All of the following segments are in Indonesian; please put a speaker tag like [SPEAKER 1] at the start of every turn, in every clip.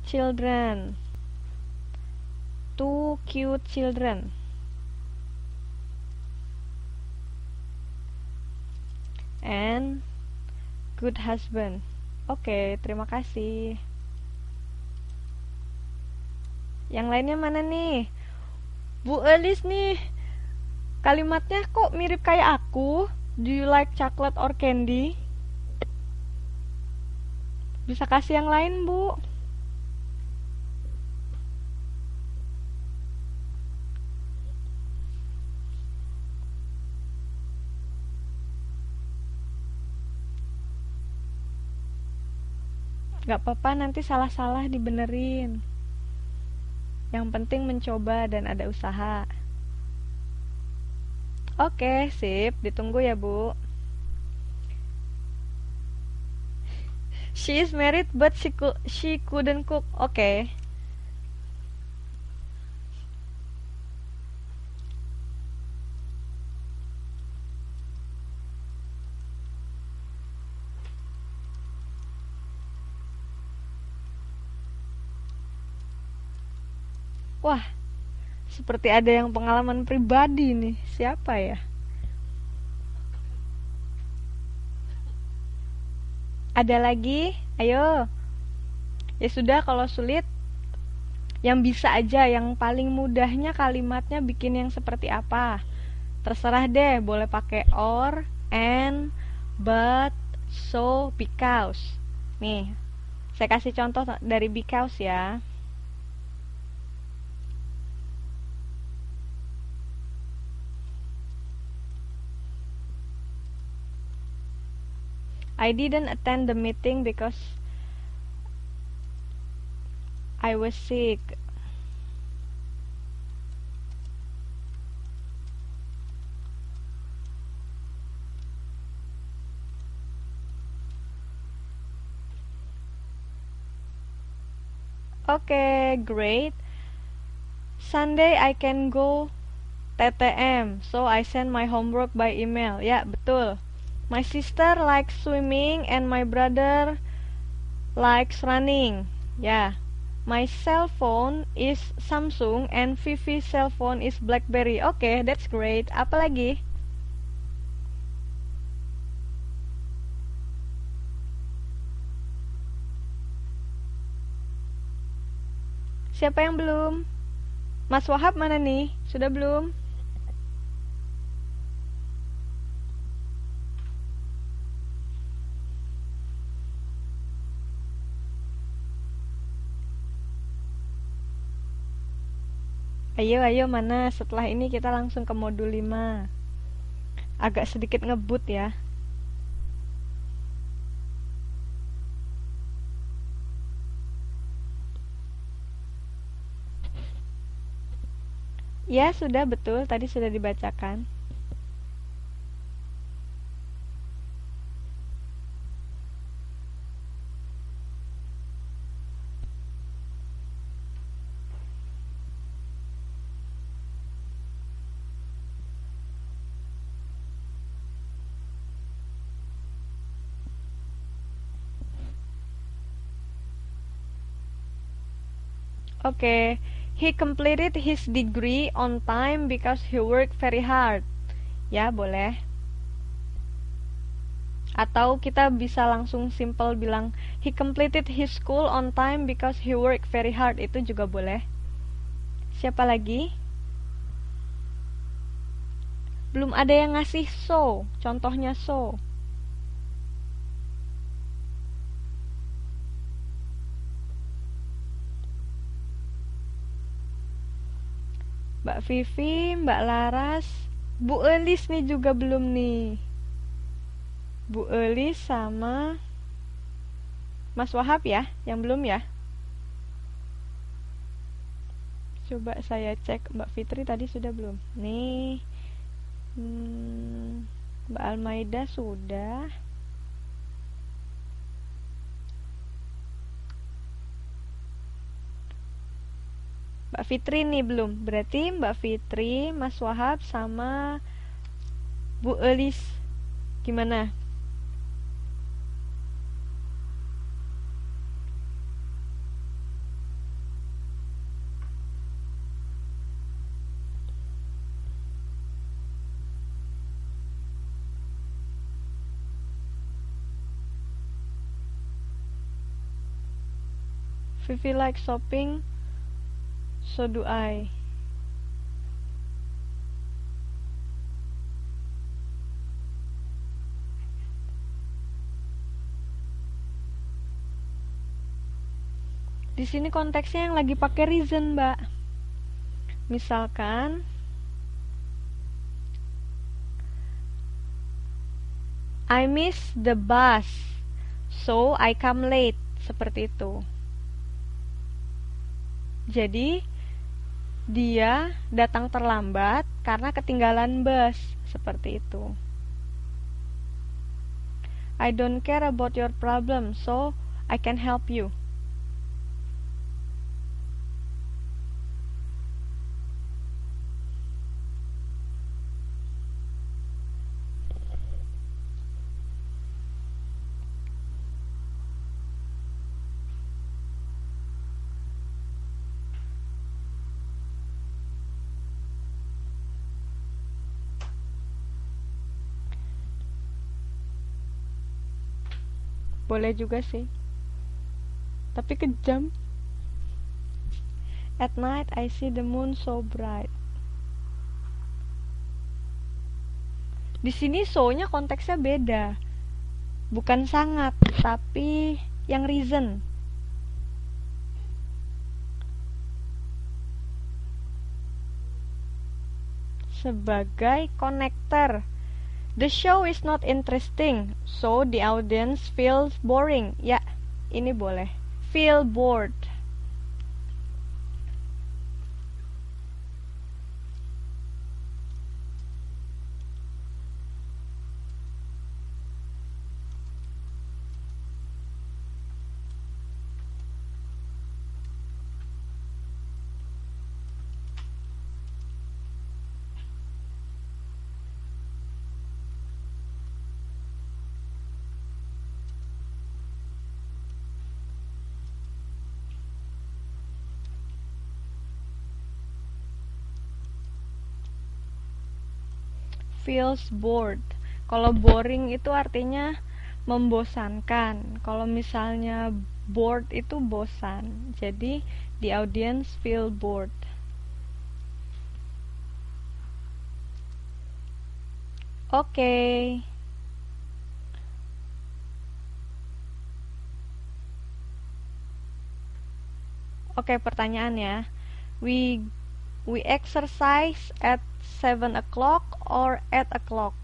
[SPEAKER 1] children. 2 cute children. And good husband. Oke, terima kasih. Yang lainnya mana nih? Bu Elis nih. Kalimatnya kok mirip kayak aku? Do you like chocolate or candy? Bisa kasih yang lain, Bu? Gak apa-apa, nanti salah-salah dibenerin. Yang penting mencoba dan ada usaha. Oke, sip. Ditunggu ya, Bu. She is married but she couldn't cook. Oke. Wah, seperti ada yang pengalaman pribadi nih. Siapa ya? Ada lagi? Ayo. Ya sudah, kalau sulit yang bisa aja, yang paling mudahnya kalimatnya bikin yang seperti apa. Terserah deh, boleh pakai or, and, but, so, because. Nih, saya kasih contoh dari because ya. I didn't attend the meeting because I was sick. Okay, great. Sunday I can go TTM, so I send my homework by email. Ya, betul. My sister likes swimming and my brother likes running. Ya. My cell phone is Samsung and Vivi's cell phone is BlackBerry. Okay, that's great. Apa lagi? Siapa yang belum? Mas Wahab mana nih? Sudah belum? Ayo, mana? Setelah ini kita langsung ke modul 5. Agak sedikit ngebut ya. Ya, sudah betul. Tadi sudah dibacakan. Oke. He completed his degree on time because he worked very hard. Ya, boleh. Atau kita bisa langsung simple bilang he completed his school on time because he worked very hard. Itu juga boleh. Siapa lagi? Belum ada yang ngasih so. Contohnya so. Mbak Vivi, Mbak Laras, Bu Elis nih juga belum nih. Bu Elis sama Mas Wahab ya, yang belum ya. Coba saya cek Mbak Fitri tadi sudah belum. Nih, Mbak Almaida sudah. Mbak Fitri nih belum. Berarti Mbak Fitri, Mas Wahab sama Bu Elis gimana? Vivi like shopping, so do I. Di sini konteksnya yang lagi pakai reason, Mbak. Misalkan I miss the bus, so I come late. Seperti itu. Jadi dia datang terlambat karena ketinggalan bus. Seperti itu. I don't care about your problem, so I can help you. Boleh juga sih, tapi kejam. At night I see the moon so bright. Di sini so-nya konteksnya beda, bukan sangat, tapi yang reason. Sebagai connector. The show is not interesting, so the audience feels boring. Ya, ini boleh. Feel bored. Feels bored. Kalau boring itu artinya membosankan. Kalau misalnya bored itu bosan. Jadi the audience feel bored. Oke. Oke, pertanyaannya. We exercise at 7 o'clock or 8 o'clock?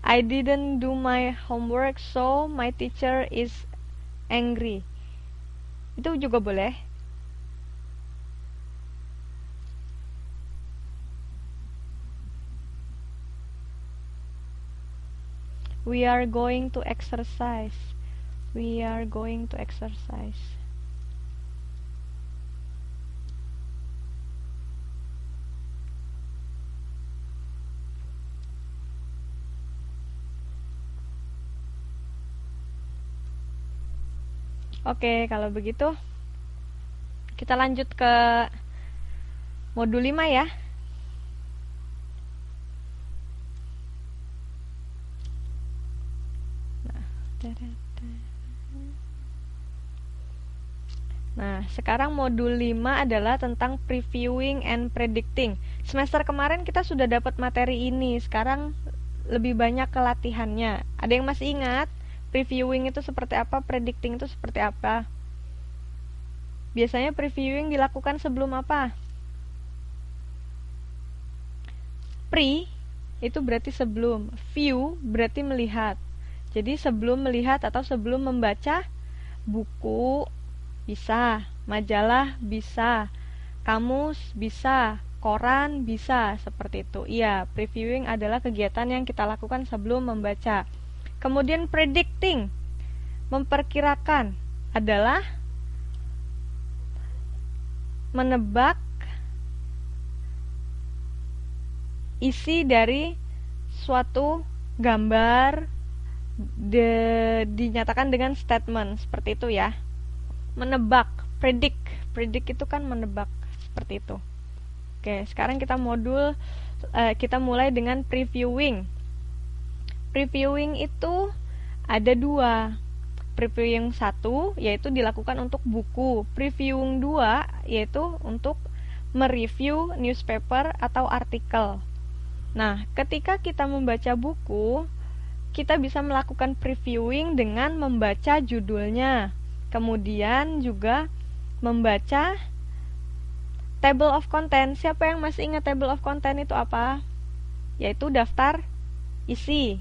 [SPEAKER 1] I didn't do my homework, so my teacher is angry. Itu juga boleh. We are going to exercise. We are going to exercise. Oke, kalau begitu kita lanjut ke modul 5 ya. Nah, sekarang modul 5 adalah tentang previewing and predicting. Semester kemarin kita sudah dapat materi ini, sekarang lebih banyak ke latihannya. Ada yang masih ingat? Previewing itu seperti apa, predicting itu seperti apa? Biasanya previewing dilakukan sebelum apa? Pre itu berarti sebelum, view berarti melihat. Jadi sebelum melihat atau sebelum membaca buku bisa, majalah bisa, kamus bisa, koran bisa, seperti itu. Iya, previewing adalah kegiatan yang kita lakukan sebelum membaca. Kemudian predicting, memperkirakan, adalah menebak isi dari suatu gambar dinyatakan dengan statement, seperti itu ya. Menebak, predict itu kan menebak, seperti itu. Oke, sekarang kita mulai dengan previewing. Previewing itu ada dua. Previewing 1 yaitu dilakukan untuk buku, previewing 2 yaitu untuk mereview newspaper atau artikel. Nah, ketika kita membaca buku, kita bisa melakukan previewing dengan membaca judulnya. Kemudian juga membaca table of content. Siapa yang masih ingat table of content itu apa? Yaitu daftar isi.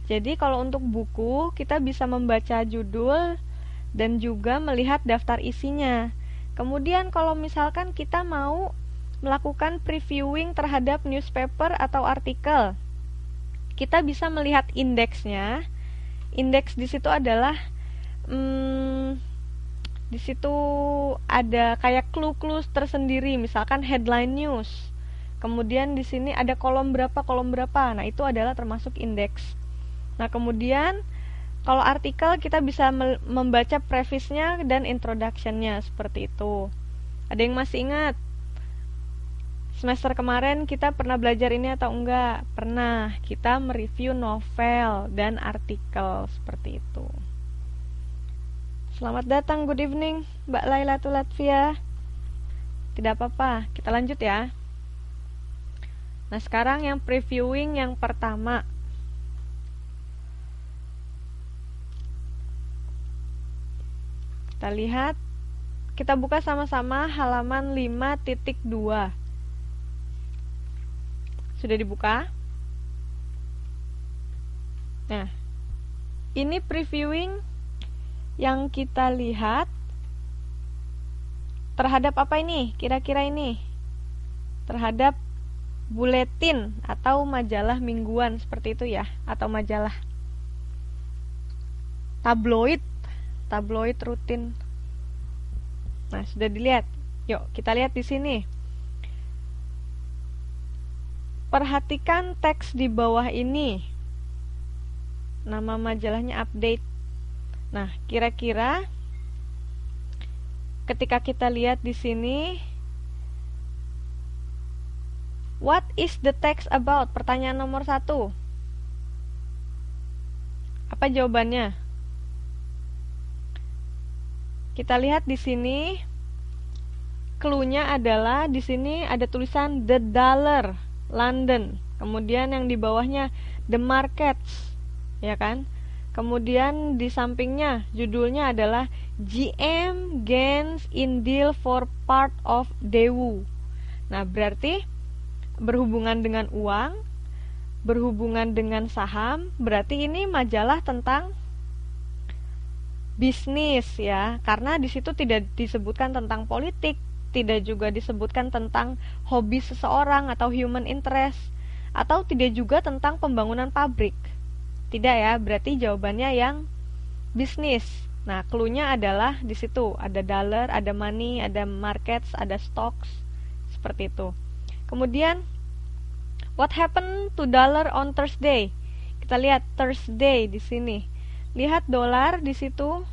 [SPEAKER 1] Jadi kalau untuk buku, kita bisa membaca judul dan juga melihat daftar isinya. Kemudian kalau misalkan kita mau melakukan previewing terhadap newspaper atau artikel, kita bisa melihat indeksnya. Indeks di situ adalah di situ ada kayak clue-clue tersendiri, misalkan headline news. Kemudian di sini ada kolom berapa. Nah, itu adalah termasuk indeks. Nah, kemudian kalau artikel kita bisa membaca preface-nya dan introduction-nya seperti itu. Ada yang masih ingat? Semester kemarin kita pernah belajar ini atau enggak? Pernah. Kita mereview novel dan artikel seperti itu. Selamat datang, good evening, Mbak Lailatul Latvia. Tidak apa-apa, kita lanjut ya. Nah, sekarang yang previewing yang pertama. Kita lihat, kita buka sama-sama halaman 5.2. Sudah dibuka? Nah, ini previewing yang kita lihat terhadap apa ini? Kira-kira ini terhadap buletin atau majalah mingguan seperti itu ya, atau majalah tabloid rutin. Nah, sudah dilihat. Yuk, kita lihat di sini. Perhatikan teks di bawah ini. Nama majalahnya Update. Nah, kira-kira ketika kita lihat di sini, what is the text about? Pertanyaan nomor 1. Apa jawabannya? Kita lihat di sini, clue-nya adalah di sini ada tulisan The Dollar, London. Kemudian yang di bawahnya The Markets, ya kan? Kemudian di sampingnya judulnya adalah GM gains in deal for part of Daewoo. Nah, berarti berhubungan dengan uang, berhubungan dengan saham, berarti ini majalah tentang bisnis ya, karena di situ tidak disebutkan tentang politik, tidak juga disebutkan tentang hobi seseorang atau human interest, atau tidak juga tentang pembangunan pabrik. Tidak ya, berarti jawabannya yang bisnis. Nah, clue-nya adalah di situ ada dollar, ada money, ada markets, ada stocks, seperti itu. Kemudian what happened to dollar on Thursday? Kita lihat Thursday di sini. Lihat dolar di situ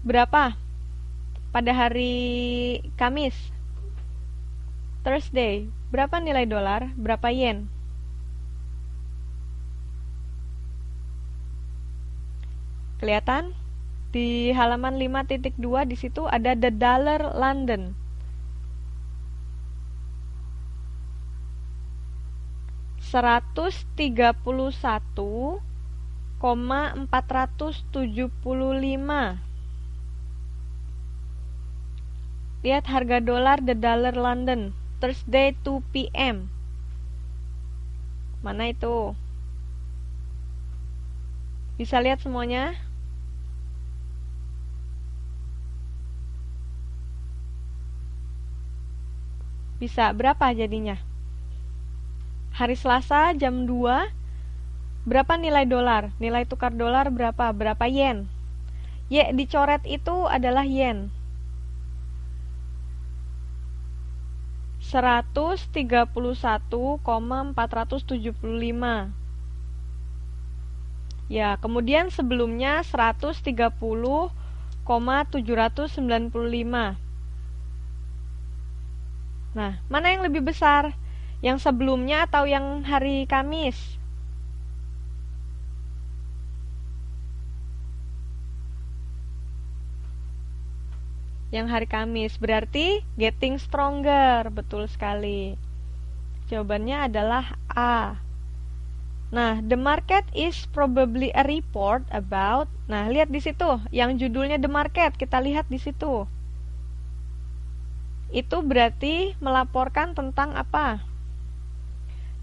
[SPEAKER 1] berapa pada hari Kamis. Thursday, berapa nilai dolar? Berapa yen? Kelihatan? Di halaman 5.2 di situ ada The Dollar London. 131,475. Lihat harga dolar The Dollar London Thursday 2 PM. Mana itu? Bisa lihat semuanya? Bisa, berapa jadinya? Hari Selasa jam 2, berapa nilai dolar? Nilai tukar dolar berapa? Berapa yen? Dicoret itu adalah yen. 131,475. Ya, kemudian sebelumnya 130,795. Nah, mana yang lebih besar? Yang sebelumnya atau yang hari Kamis? yang hari Kamis. Berarti getting stronger. Betul sekali. Jawabannya adalah A. Nah, the market is probably a report about. Nah, lihat di situ, yang judulnya the market, kita lihat di situ. Itu berarti melaporkan tentang apa?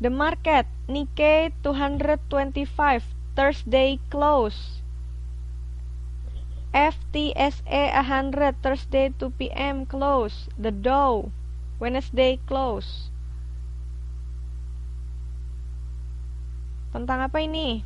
[SPEAKER 1] The market, Nikkei 225, Thursday close. FTSE 100, Thursday 2 p.m. close. The Dow, Wednesday close. Tentang apa ini?